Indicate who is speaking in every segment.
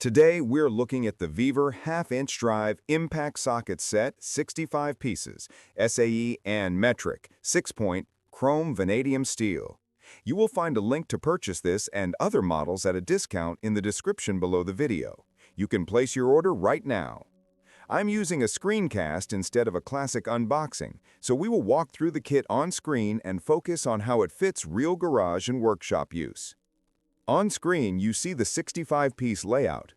Speaker 1: Today, we're looking at the VEVOR half-inch drive impact socket set, 65 pieces, SAE and metric, 6-point, chrome vanadium steel. You will find a link to purchase this and other models at a discount in the description below the video. You can place your order right now. I'm using a screencast instead of a classic unboxing, so we will walk through the kit on screen and focus on how it fits real garage and workshop use. On screen, you see the 65-piece layout.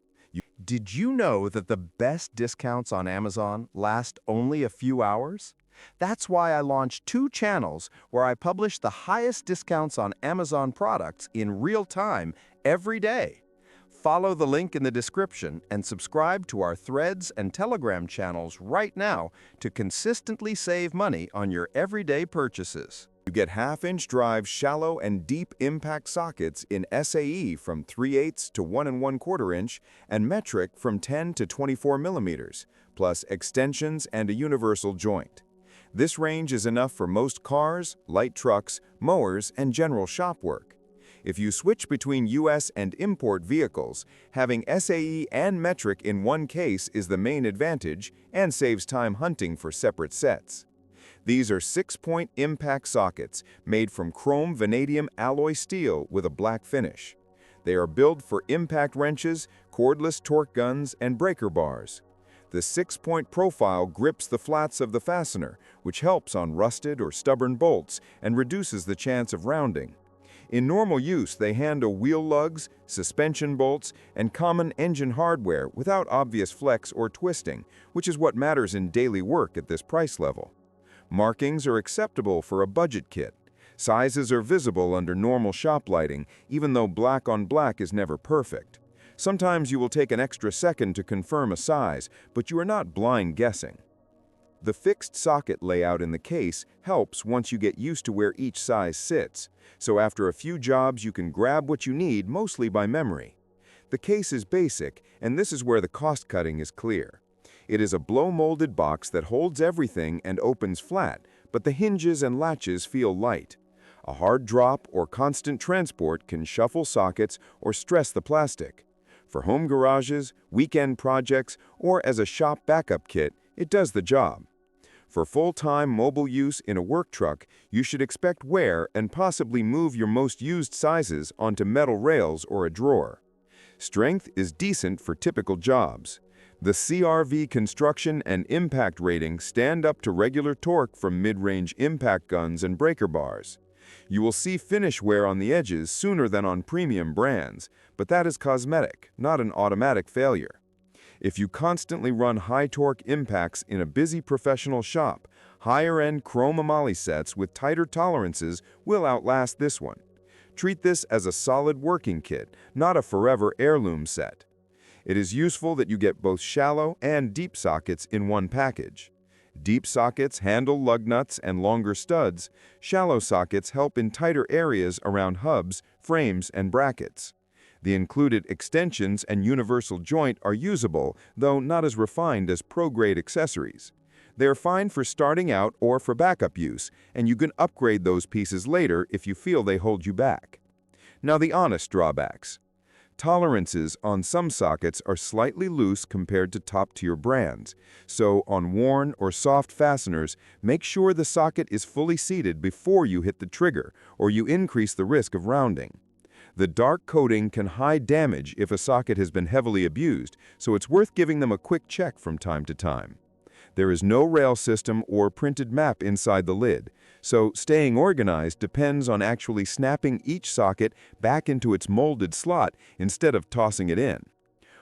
Speaker 2: Did you know that the best discounts on Amazon last only a few hours? That's why I launched 2 channels where I publish the highest discounts on Amazon products in real time every day. Follow the link in the description and subscribe to our Threads and Telegram channels right now to consistently save money on your everyday purchases.
Speaker 1: You get half-inch drive shallow and deep impact sockets in SAE from 3/8 to 1 1/4 inch and metric from 10 to 24 millimeters, plus extensions and a universal joint. This range is enough for most cars, light trucks, mowers, and general shop work. If you switch between US and import vehicles, having SAE and metric in one case is the main advantage and saves time hunting for separate sets. These are 6-point impact sockets made from chrome vanadium alloy steel with a black finish. They are built for impact wrenches, cordless torque guns, and breaker bars. The 6-point profile grips the flats of the fastener, which helps on rusted or stubborn bolts and reduces the chance of rounding. In normal use, they handle wheel lugs, suspension bolts, and common engine hardware without obvious flex or twisting, which is what matters in daily work at this price level. Markings are acceptable for a budget kit. Sizes are visible under normal shop lighting, even though black on black is never perfect. Sometimes you will take an extra second to confirm a size, but you are not blind guessing. The fixed socket layout in the case helps once you get used to where each size sits, so after a few jobs you can grab what you need mostly by memory. The case is basic, and this is where the cost cutting is clear. It is a blow-molded box that holds everything and opens flat, but the hinges and latches feel light. A hard drop or constant transport can shuffle sockets or stress the plastic. For home garages, weekend projects, or as a shop backup kit, it does the job. For full-time mobile use in a work truck, you should expect wear and possibly move your most used sizes onto metal rails or a drawer. Strength is decent for typical jobs. The CRV construction and impact rating stand up to regular torque from mid-range impact guns and breaker bars. You will see finish wear on the edges sooner than on premium brands, but that is cosmetic, not an automatic failure. If you constantly run high-torque impacts in a busy professional shop, higher-end chrome emoly sets with tighter tolerances will outlast this one. Treat this as a solid working kit, not a forever heirloom set. It is useful that you get both shallow and deep sockets in one package. Deep sockets handle lug nuts and longer studs. Shallow sockets help in tighter areas around hubs, frames, and brackets. The included extensions and universal joint are usable, though not as refined as pro-grade accessories. They are fine for starting out or for backup use, and you can upgrade those pieces later if you feel they hold you back. Now the honest drawbacks. Tolerances on some sockets are slightly loose compared to top-tier brands, so on worn or soft fasteners, make sure the socket is fully seated before you hit the trigger, or you increase the risk of rounding. The dark coating can hide damage if a socket has been heavily abused, so it's worth giving them a quick check from time to time. There is no rail system or printed map inside the lid, so staying organized depends on actually snapping each socket back into its molded slot instead of tossing it in.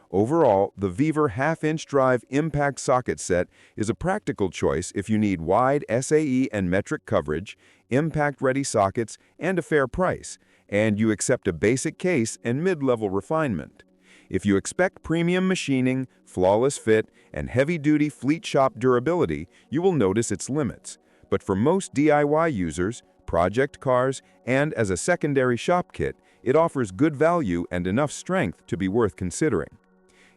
Speaker 1: Overall, the VEVOR half-inch drive impact socket set is a practical choice if you need wide SAE and metric coverage, impact-ready sockets, and a fair price, and you accept a basic case and mid-level refinement. If you expect premium machining, flawless fit, and heavy-duty fleet shop durability, you will notice its limits. But for most DIY users, project cars, and as a secondary shop kit, it offers good value and enough strength to be worth considering.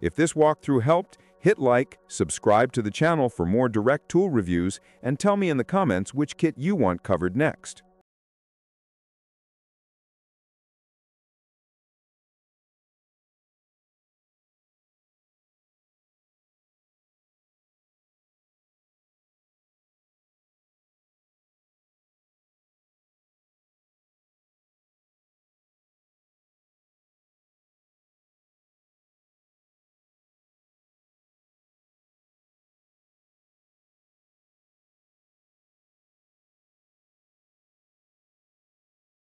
Speaker 1: If this walkthrough helped, hit like, subscribe to the channel for more direct tool reviews, and tell me in the comments which kit you want covered next.